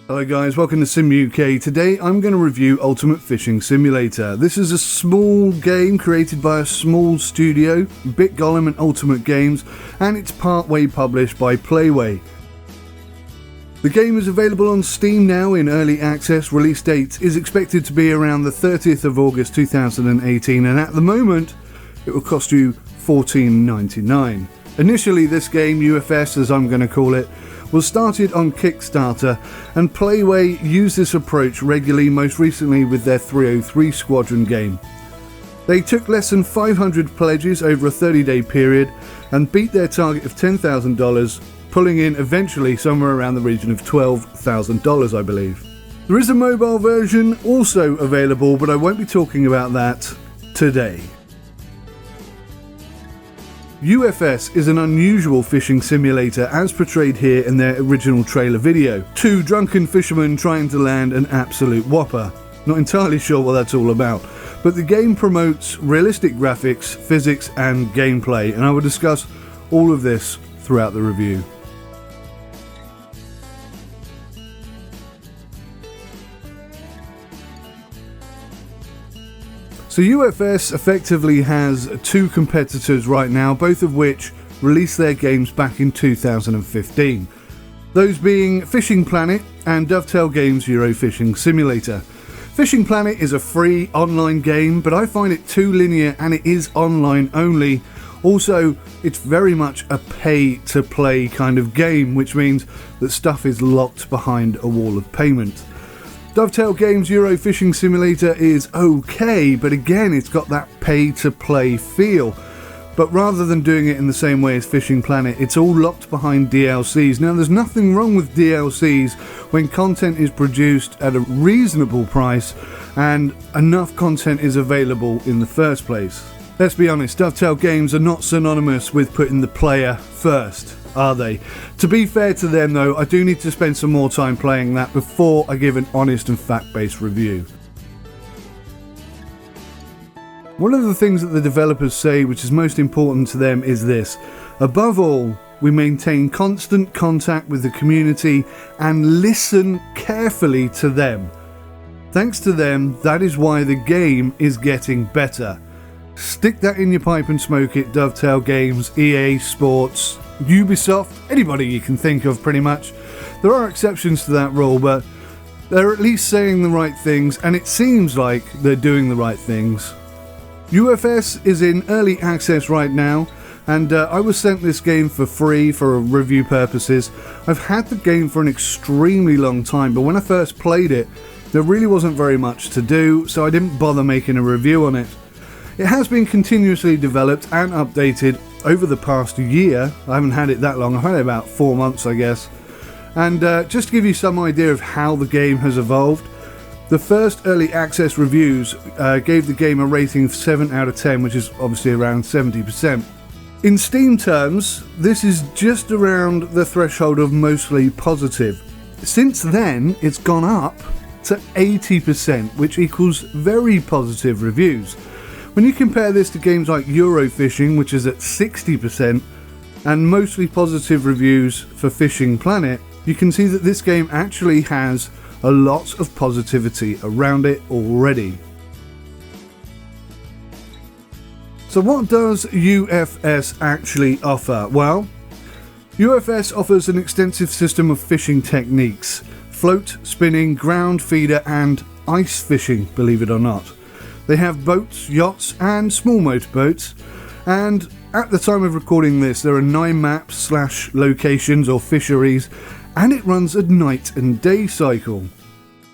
Hello guys, welcome to Sim UK. Today I'm going to review Ultimate Fishing Simulator. This is a small game created by a small studio, Golem and Ultimate Games, and it's partway published by PlayWay. The game is available on Steam now in early access. Release date is expected to be around the 30th of August 2018, and at the moment it will cost you $14.99. Initially this game, UFS as I'm going to call it, was started on Kickstarter, and PlayWay used this approach regularly, most recently with their 303 Squadron game. They took less than 500 pledges over a 30-day period and beat their target of $10,000, pulling in eventually somewhere around the region of $12,000, I believe. There is a mobile version also available, but I won't be talking about that today. UFS is an unusual fishing simulator as portrayed here in their original trailer video. Two drunken fishermen trying to land an absolute whopper. Not entirely sure what that's all about, but the game promotes realistic graphics, physics and gameplay, and I will discuss all of this throughout the review. So UFS effectively has two competitors right now, both of which released their games back in 2015. Those being Fishing Planet and Dovetail Games Euro Fishing Simulator. Fishing Planet is a free online game, but I find it too linear and it is online only. Also, it's very much a pay-to-play kind of game, which means that stuff is locked behind a wall of payment. Dovetail Games Euro Fishing Simulator is okay, but again it's got that pay-to-play feel. But rather than doing it in the same way as Fishing Planet, it's all locked behind DLCs. Now there's nothing wrong with DLCs when content is produced at a reasonable price and enough content is available in the first place. Let's be honest, Dovetail Games are not synonymous with putting the player first, are they? To be fair to them though, I do need to spend some more time playing that before I give an honest and fact-based review. One of the things that the developers say which is most important to them is this: above all, we maintain constant contact with the community and listen carefully to them. Thanks to them, that is why the game is getting better. Stick that in your pipe and smoke it, Dovetail Games, EA Sports, Ubisoft, anybody you can think of pretty much. There are exceptions to that rule, but they're at least saying the right things, and it seems like they're doing the right things. UFS is in early access right now, and I was sent this game for free for review purposes. I've had the game for an extremely long time, but when I first played it, there really wasn't very much to do, so I didn't bother making a review on it. It has been continuously developed and updated over the past year. I haven't had it that long, I've had it about 4 months I guess. And just to give you some idea of how the game has evolved, the first early access reviews gave the game a rating of 7 out of 10, which is obviously around 70%. In Steam terms, this is just around the threshold of mostly positive. Since then, it's gone up to 80%, which equals very positive reviews. When you compare this to games like Eurofishing, which is at 60%, and mostly positive reviews for Fishing Planet, you can see that this game actually has a lot of positivity around it already. So what does UFS actually offer? Well, UFS offers an extensive system of fishing techniques: float, spinning, ground, feeder and ice fishing, believe it or not. They have boats, yachts and small motorboats, and at the time of recording this there are 9 maps / locations or fisheries, and it runs a night and day cycle.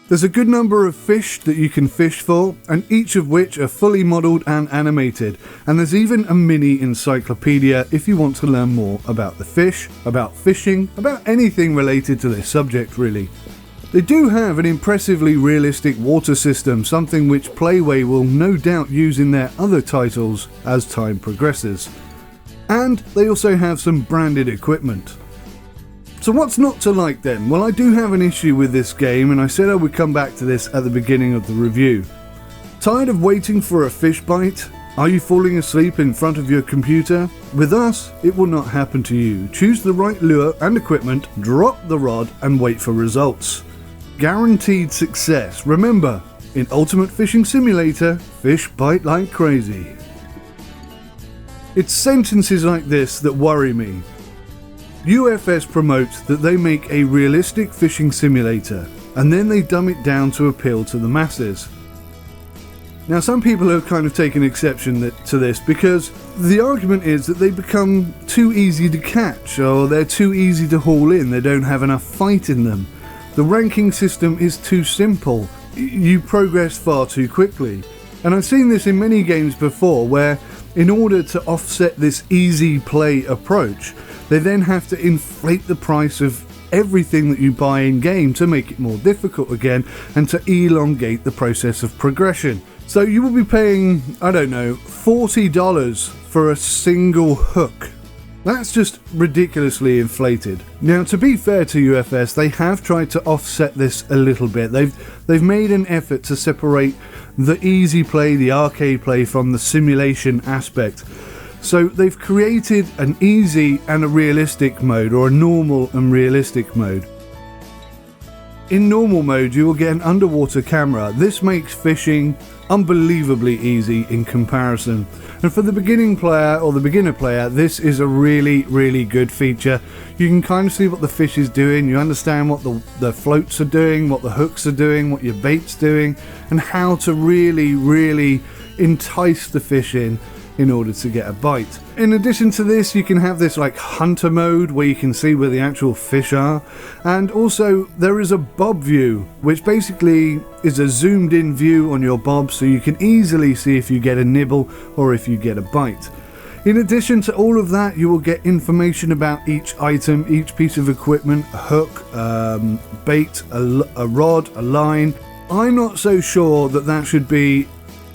There's a good number of fish that you can fish for, and each of which are fully modelled and animated, and there's even a mini encyclopedia if you want to learn more about the fish, about fishing, about anything related to this subject really. They do have an impressively realistic water system, something which PlayWay will no doubt use in their other titles as time progresses. And they also have some branded equipment. So what's not to like then? Well, I do have an issue with this game, and I said I would come back to this at the beginning of the review. Tired of waiting for a fish bite? Are you falling asleep in front of your computer? With us, it will not happen to you. Choose the right lure and equipment, drop the rod and wait for results. guaranteed success. Remember, in Ultimate Fishing Simulator, fish bite like crazy. It's sentences like this that worry me. UFS promotes that they make a realistic fishing simulator, and then they dumb it down to appeal to the masses. Now, some people have kind of taken exception to this because the argument is that they become too easy to catch, or they're too easy to haul in, they don't have enough fight in them. The ranking system is too simple, you progress far too quickly. And I've seen this in many games before where, in order to offset this easy play approach, they then have to inflate the price of everything that you buy in game to make it more difficult again and to elongate the process of progression. So you will be paying, I don't know, $40 for a single hook. That's just ridiculously inflated. Now, to be fair to UFS, they have tried to offset this a little bit. They've made an effort to separate the easy play, the arcade play, from the simulation aspect. So they've created an easy and a realistic mode, or a normal and realistic mode. In normal mode, you will get an underwater camera. This makes fishing unbelievably easy in comparison. And for the beginning player or the beginner player, this is a really, really good feature. You can kind of see what the fish is doing, you understand what the floats are doing, what the hooks are doing, what your bait's doing, and how to really, really entice the fish in order to get a bite. In addition to this, you can have this like hunter mode where you can see where the actual fish are, and also there is a bob view, which basically is a zoomed in view on your bob, so you can easily see if you get a nibble or if you get a bite. In addition to all of that, you will get information about each item, each piece of equipment, a hook, bait, a rod, a line. I'm not so sure that should be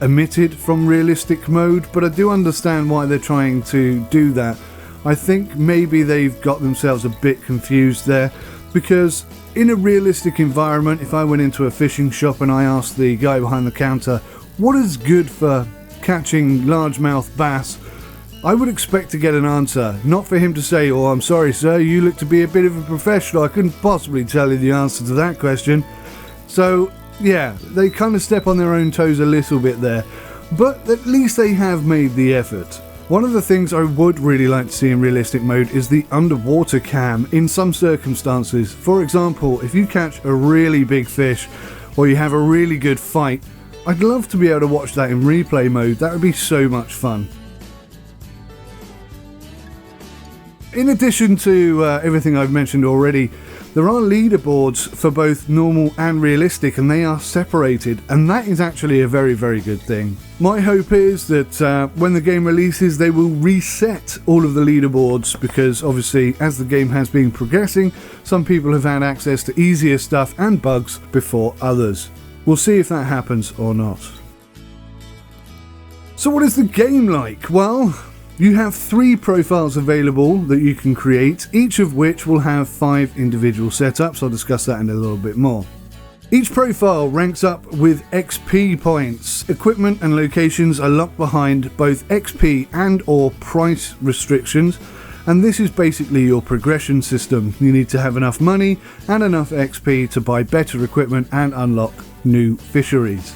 omitted from realistic mode, but I do understand why they're trying to do that. I think maybe they've got themselves a bit confused there, because in a realistic environment, if I went into a fishing shop and I asked the guy behind the counter what is good for catching largemouth bass, I would expect to get an answer, not for him to say, "Oh, I'm sorry sir, you look to be a bit of a professional, I couldn't possibly tell you the answer to that question." So yeah, they kind of step on their own toes a little bit there, but at least they have made the effort. One of the things I would really like to see in realistic mode is the underwater cam in some circumstances. For example, if you catch a really big fish or you have a really good fight, I'd love to be able to watch that in replay mode. That would be so much fun. In addition to everything I've mentioned already, there are leaderboards for both normal and realistic, and they are separated, and that is actually a very, very good thing. My hope is that when the game releases, they will reset all of the leaderboards, because obviously as the game has been progressing, some people have had access to easier stuff and bugs before others. We'll see if that happens or not. So what is the game like? Well, you have 3 profiles available that you can create, each of which will have 5 individual setups. I'll discuss that in a little bit more. Each profile ranks up with XP points. Equipment and locations are locked behind both XP and or price restrictions, and this is basically your progression system. You need to have enough money and enough XP to buy better equipment and unlock new fisheries.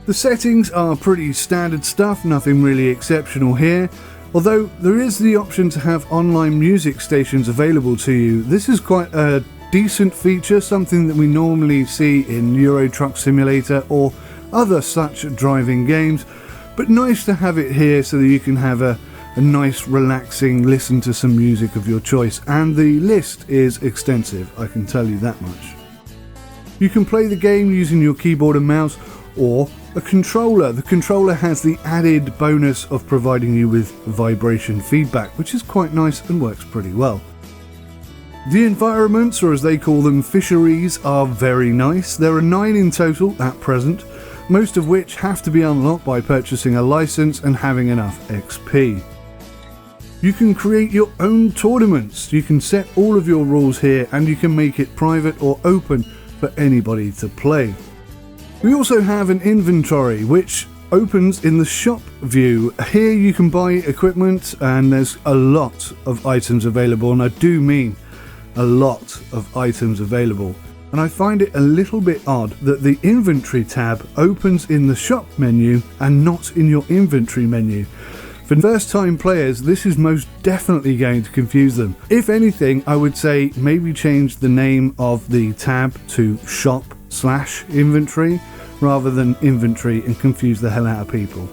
The settings are pretty standard stuff, nothing really exceptional here, although there is the option to have online music stations available to you. This is quite a decent feature, something that we normally see in Euro Truck Simulator or other such driving games, but nice to have it here so that you can have a nice relaxing listen to some music of your choice, and the list is extensive, I can tell you that much. You can play the game using your keyboard and mouse or a controller. The controller has the added bonus of providing you with vibration feedback, which is quite nice and works pretty well. The environments, or as they call them, fisheries, are very nice. There are 9 in total at present, most of which have to be unlocked by purchasing a license and having enough XP. You can create your own tournaments. You can set all of your rules here, and you can make it private or open for anybody to play. We also have an inventory which opens in the shop view. Here you can buy equipment, and there's a lot of items available, and I do mean a lot of items available. And I find it a little bit odd that the inventory tab opens in the shop menu and not in your inventory menu. For first time players, this is most definitely going to confuse them. If anything, I would say maybe change the name of the tab to shop/inventory rather than inventory and confuse the hell out of people.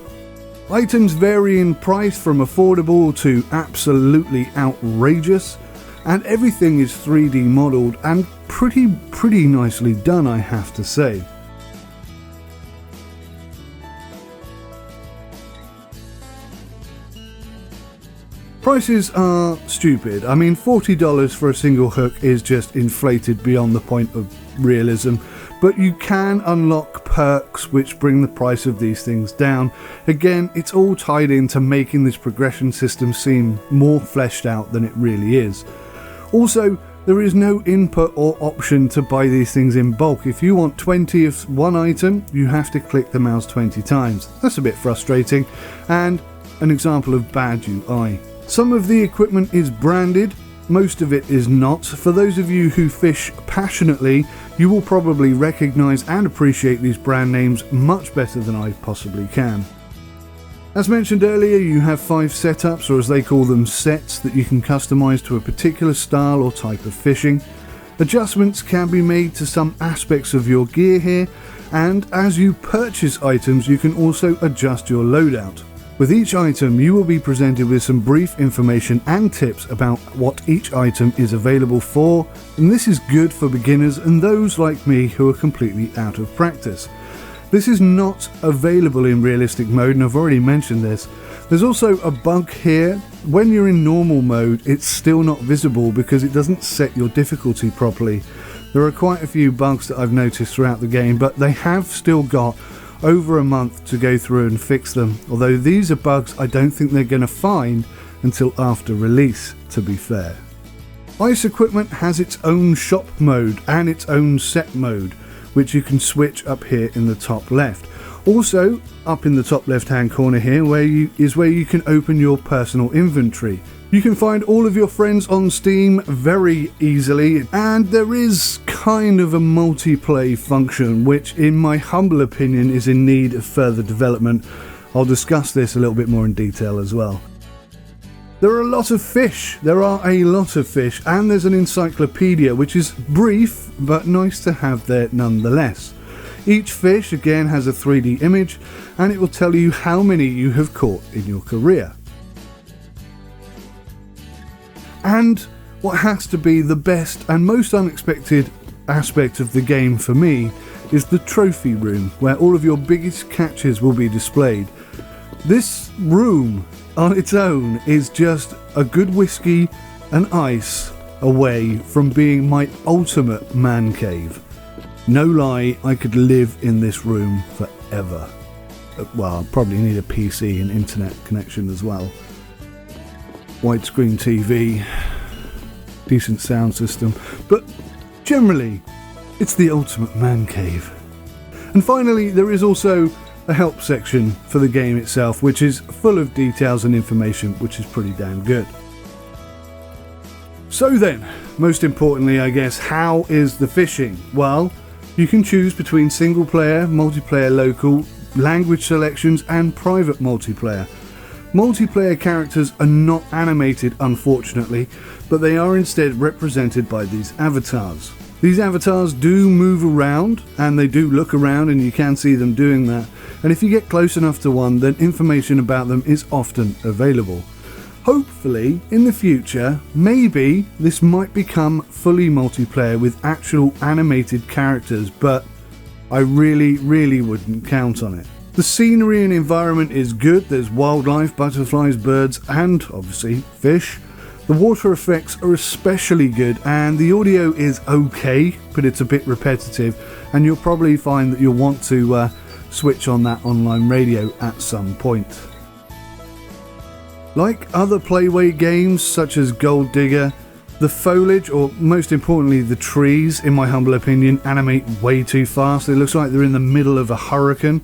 Items vary in price from affordable to absolutely outrageous, and everything is 3D modelled and pretty nicely done, I have to say. Prices are stupid. I mean, $40 for a single hook is just inflated beyond the point of realism, but you can unlock perks which bring the price of these things down. Again, it's all tied into making this progression system seem more fleshed out than it really is. Also, there is no input or option to buy these things in bulk. If you want 20 of one item, you have to click the mouse 20 times. That's a bit frustrating, and an example of bad UI. Some of the equipment is branded, most of it is not. For those of you who fish passionately, you will probably recognise and appreciate these brand names much better than I possibly can. As mentioned earlier, you have 5 setups, or as they call them, sets, that you can customise to a particular style or type of fishing. Adjustments can be made to some aspects of your gear here, and as you purchase items, you can also adjust your loadout. With each item, you will be presented with some brief information and tips about what each item is available for, and this is good for beginners and those like me who are completely out of practice. This is not available in realistic mode, and I've already mentioned this. There's also a bug here. When you're in normal mode, it's still not visible because it doesn't set your difficulty properly. There are quite a few bugs that I've noticed throughout the game, but they have still got over a month to go through and fix them, although these are bugs I don't think they're going to find until after release, to be fair. Ice equipment has its own shop mode and its own set mode, which you can switch up here in the top left. Also, up in the top left hand corner here where you can open your personal inventory. You can find all of your friends on Steam very easily, and there is kind of a multiplayer function which in my humble opinion is in need of further development. I'll discuss this a little bit more in detail as well. There are a lot of fish, and there's an encyclopedia which is brief but nice to have there nonetheless. Each fish again has a 3D image and it will tell you how many you have caught in your career. And what has to be the best and most unexpected aspect of the game for me is the trophy room, where all of your biggest catches will be displayed. This room on its own is just a good whiskey and ice away from being my ultimate man cave. No lie, I could live in this room forever. Well, I'll probably need a PC and internet connection as well. Widescreen TV, decent sound system, but generally, it's the ultimate man cave. And finally, there is also a help section for the game itself, which is full of details and information, which is pretty damn good. So then, most importantly, I guess, how is the fishing? Well, you can choose between single player, multiplayer local, language selections, and private multiplayer. Multiplayer characters are not animated, unfortunately, but they are instead represented by these avatars. These avatars do move around, and they do look around, and you can see them doing that. And if you get close enough to one, then information about them is often available. Hopefully, in the future, maybe this might become fully multiplayer with actual animated characters, but I really wouldn't count on it. The scenery and environment is good. There's wildlife, butterflies, birds, and obviously fish. The water effects are especially good, and the audio is okay, but it's a bit repetitive, and you'll probably find that you'll want to switch on that online radio at some point. Like other PlayWay games such as Gold Digger, the foliage, or most importantly the trees, in my humble opinion, animate way too fast. It looks like they're in the middle of a hurricane.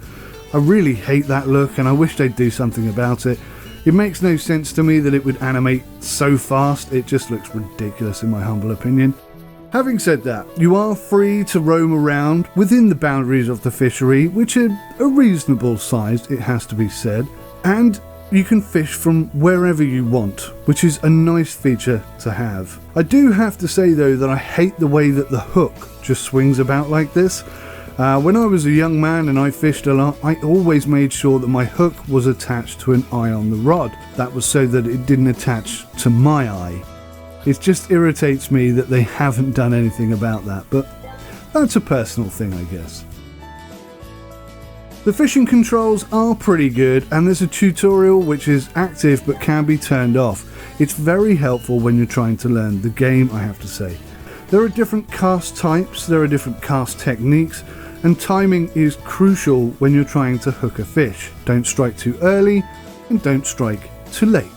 I really hate that look, and I wish they'd do something about it. It makes no sense to me that it would animate so fast. It just looks ridiculous in my humble opinion. Having said that, you are free to roam around within the boundaries of the fishery, which are a reasonable size, it has to be said, and you can fish from wherever you want, which is a nice feature to have. I do have to say though that I hate the way that the hook just swings about like this. When I was a young man and I fished a lot, I always made sure that my hook was attached to an eye on the rod. That was so that it didn't attach to my eye. It just irritates me that they haven't done anything about that, but that's a personal thing, I guess. The fishing controls are pretty good, and there's a tutorial which is active but can be turned off. It's very helpful when you're trying to learn the game, I have to say. There are different cast types, there are different cast techniques, and timing is crucial when you're trying to hook a fish. Don't strike too early, and don't strike too late.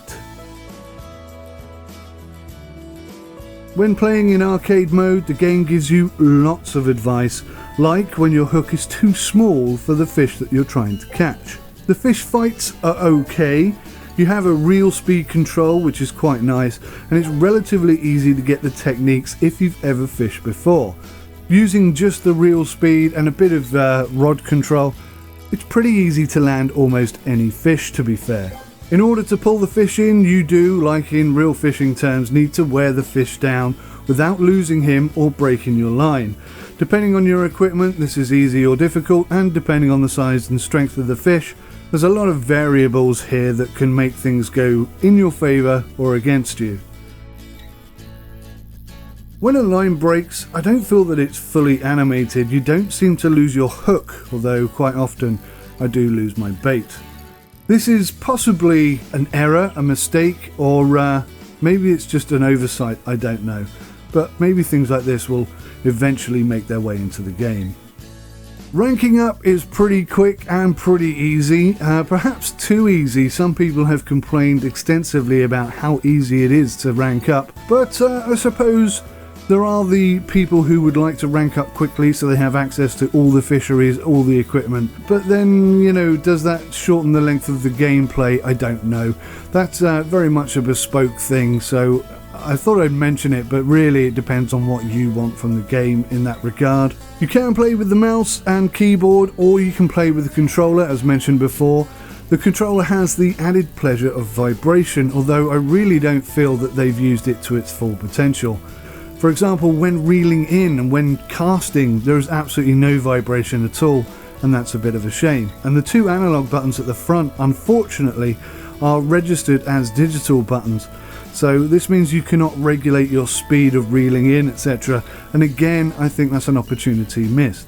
When playing in arcade mode, the game gives you lots of advice, like when your hook is too small for the fish that you're trying to catch. The fish fights are okay. You have a reel speed control, which is quite nice, and it's relatively easy to get the techniques if you've ever fished before. Using just the reel speed and a bit of rod control, it's pretty easy to land almost any fish, to be fair. In order to pull the fish in, you do, like in real fishing terms, need to wear the fish down without losing him or breaking your line. Depending on your equipment, this is easy or difficult, and depending on the size and strength of the fish, there's a lot of variables here that can make things go in your favour or against you. When a line breaks, I don't feel that it's fully animated. You don't seem to lose your hook, although quite often I do lose my bait. This is possibly an error, a mistake, or maybe it's just an oversight, I don't know. But maybe things like this will eventually make their way into the game. Ranking up is pretty quick and pretty easy, perhaps too easy. Some people have complained extensively about how easy it is to rank up, but I suppose there are the people who would like to rank up quickly so they have access to all the fisheries, all the equipment. But then, you know, does that shorten the length of the gameplay? I don't know. That's very much a bespoke thing, so I thought I'd mention it, but really it depends on what you want from the game in that regard. You can play with the mouse and keyboard, or you can play with the controller, as mentioned before. The controller has the added pleasure of vibration, although I really don't feel that they've used it to its full potential. For example, when reeling in and when casting, there is absolutely no vibration at all, and that's a bit of a shame. And the two analog buttons at the front, unfortunately, are registered as digital buttons. So this means you cannot regulate your speed of reeling in, etc. And again, I think that's an opportunity missed.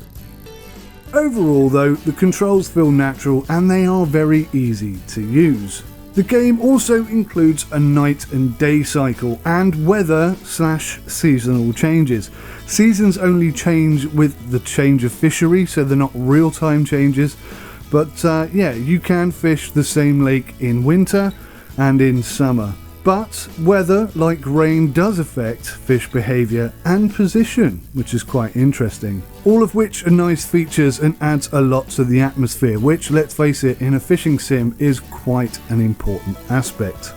Overall though, the controls feel natural and they are very easy to use. The game also includes a night and day cycle and weather/seasonal changes. Seasons only change with the change of fishery, so they're not real-time changes. But yeah, you can fish the same lake in winter and in summer. But weather, like rain, does affect fish behaviour and position, which is quite interesting. All of which are nice features and adds a lot to the atmosphere, which, let's face it, in a fishing sim is quite an important aspect.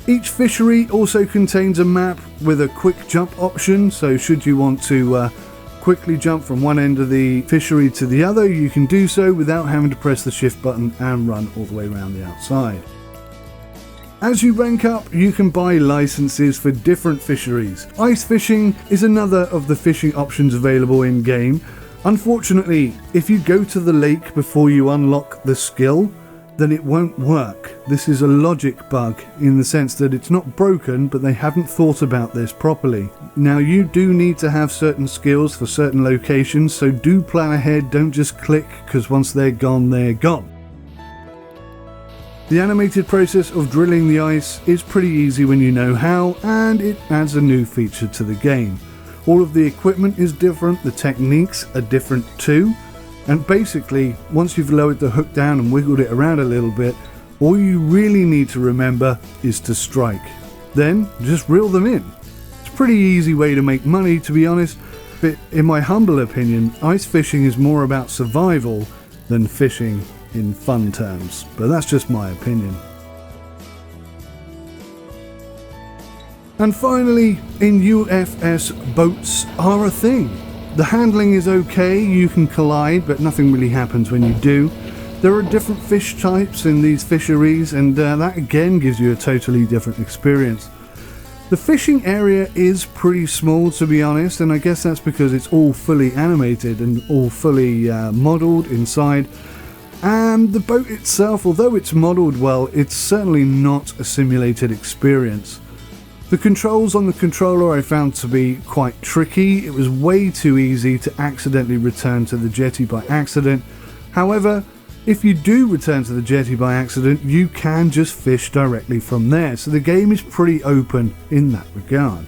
Each fishery also contains a map with a quick jump option, so should you want to quickly jump from one end of the fishery to the other, you can do so without having to press the shift button and run all the way around the outside. As you rank up, you can buy licenses for different fisheries. Ice fishing is another of the fishing options available in game. Unfortunately, if you go to the lake before you unlock the skill, then it won't work. This is a logic bug in the sense that it's not broken, but they haven't thought about this properly. Now, you do need to have certain skills for certain locations, so do plan ahead, don't just click, because once they're gone, they're gone. The animated process of drilling the ice is pretty easy when you know how, and it adds a new feature to the game. All of the equipment is different, the techniques are different too. And basically, once you've lowered the hook down and wiggled it around a little bit, all you really need to remember is to strike. Then, just reel them in. It's a pretty easy way to make money, to be honest, but in my humble opinion, ice fishing is more about survival than fishing in fun terms, but that's just my opinion. And finally, in UFS, boats are a thing. The handling is okay, you can collide, but nothing really happens when you do. There are different fish types in these fisheries, and that again gives you a totally different experience. The fishing area is pretty small, to be honest, and I guess that's because it's all fully animated and all fully modelled inside. And the boat itself, although it's modelled well, it's certainly not a simulated experience. The controls on the controller I found to be quite tricky. It was way too easy to accidentally return to the jetty by accident. However, if you do return to the jetty by accident, you can just fish directly from there, so the game is pretty open in that regard.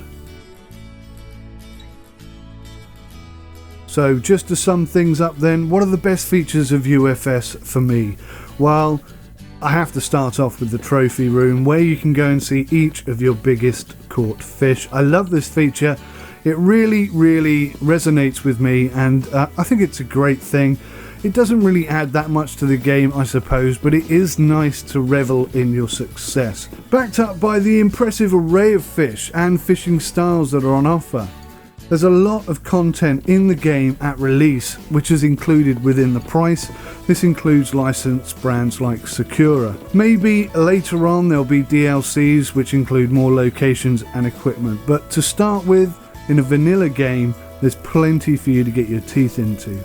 So just to sum things up then, what are the best features of UFS for me? Well, I have to start off with the trophy room, where you can go and see each of your biggest caught fish. I love this feature. It really resonates with me, and I think it's a great thing. It doesn't really add that much to the game, I suppose, but it is nice to revel in your success. Backed up by the impressive array of fish and fishing styles that are on offer. There's a lot of content in the game at release, which is included within the price. This includes licensed brands like Sakura. Maybe later on there'll be DLCs which include more locations and equipment, but to start with, in a vanilla game, there's plenty for you to get your teeth into.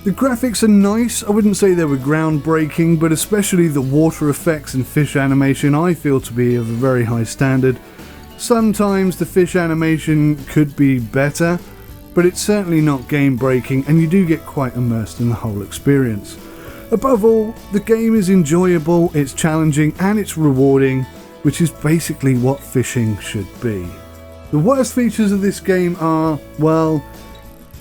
The graphics are nice. I wouldn't say they were groundbreaking, but especially the water effects and fish animation I feel to be of a very high standard. Sometimes the fish animation could be better, but it's certainly not game breaking, and you do get quite immersed in the whole experience. Above all, the game is enjoyable, it's challenging, and it's rewarding, which is basically what fishing should be. The worst features of this game are, well,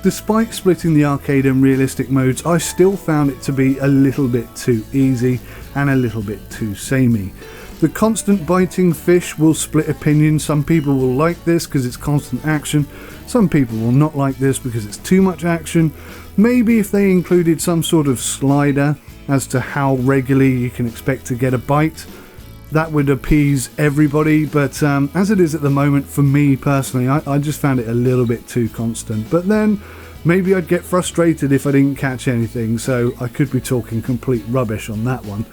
despite splitting the arcade and realistic modes, I still found it to be a little bit too easy and a little bit too samey. The constant biting fish will split opinions. Some people will like this because it's constant action. Some people will not like this because it's too much action. Maybe if they included some sort of slider as to how regularly you can expect to get a bite, that would appease everybody, but as it is at the moment, for me personally, I just found it a little bit too constant. But then maybe I'd get frustrated if I didn't catch anything, so I could be talking complete rubbish on that one.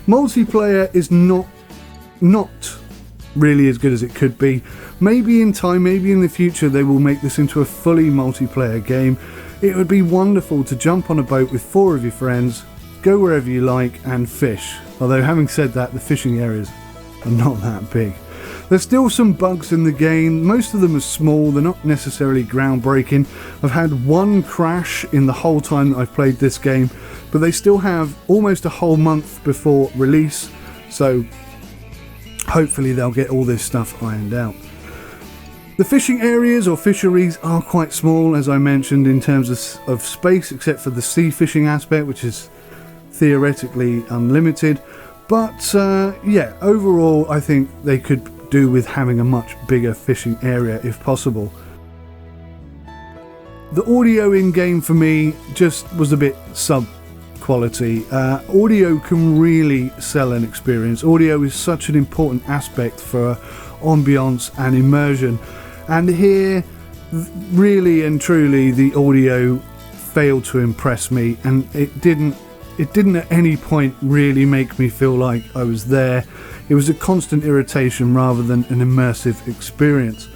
Multiplayer is not really as good as it could be. Maybe in time, maybe in the future, they will make this into a fully multiplayer game. It would be wonderful to jump on a boat with 4 of your friends, go wherever you like and fish. Although having said that, the fishing areas are not that big. There's still some bugs in the game. Most of them are small, they're not necessarily groundbreaking. I've had one crash in the whole time that I've played this game, but they still have almost a whole month before release, so hopefully they'll get all this stuff ironed out. The fishing areas or fisheries are quite small, as I mentioned, in terms of space, except for the sea fishing aspect, which is theoretically unlimited. But yeah, overall I think they could do with having a much bigger fishing area if possible. The audio in-game for me just was a bit sub-quality. Audio can really sell an experience. Audio is such an important aspect for ambience and immersion. And here, really and truly, the audio failed to impress me, and it didn't at any point really make me feel like I was there. It was a constant irritation rather than an immersive experience.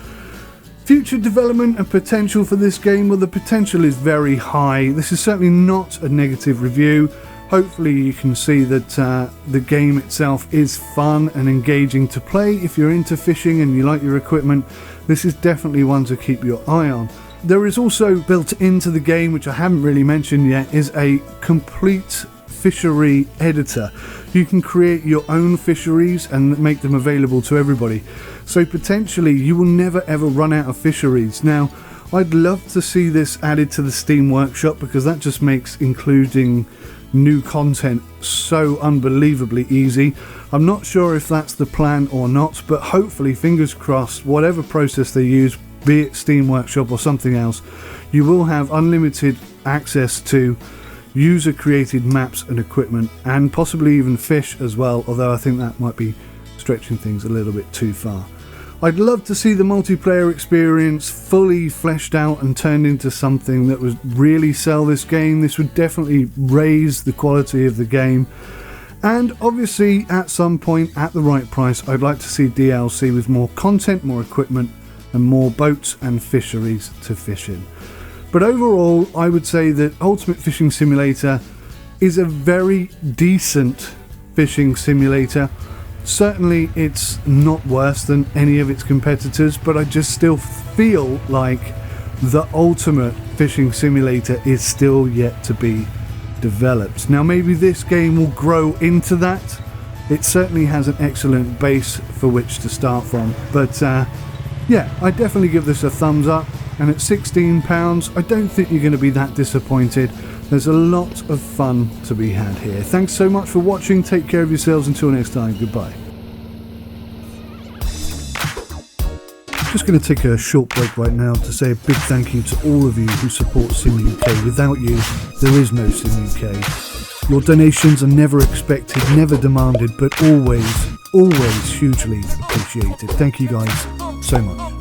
Future development and potential for this game, well, the potential is very high. This is certainly not a negative review. Hopefully you can see that the game itself is fun and engaging to play. If you're into fishing and you like your equipment, this is definitely one to keep your eye on. There is also built into the game, which I haven't really mentioned yet, is a complete fishery editor. You can create your own fisheries and make them available to everybody. So potentially you will never ever run out of fisheries. Now, I'd love to see this added to the Steam Workshop, because that just makes including new content so unbelievably easy. I'm not sure if that's the plan or not, but hopefully, fingers crossed, whatever process they use, be it Steam Workshop or something else, you will have unlimited access to user-created maps and equipment, and possibly even fish as well, although I think that might be stretching things a little bit too far. I'd love to see the multiplayer experience fully fleshed out and turned into something that would really sell this game. This would definitely raise the quality of the game. And obviously, at some point, at the right price, I'd like to see DLC with more content, more equipment, and more boats and fisheries to fish in. But overall, I would say that Ultimate Fishing Simulator is a very decent fishing simulator. Certainly it's not worse than any of its competitors, but I just still feel like the Ultimate Fishing Simulator is still yet to be developed. Now maybe this game will grow into that. It certainly has an excellent base for which to start from, but yeah, I definitely give this a thumbs up, and at £16 I don't think you're going to be that disappointed. There's a lot of fun to be had here. Thanks so much for watching. Take care of yourselves until next time. Goodbye. Just going to take a short break right now to say a big thank you to all of you who support Sim UK. Without you, there is no Sim UK. Your donations are never expected, never demanded, but always hugely appreciated. Thank you guys so much.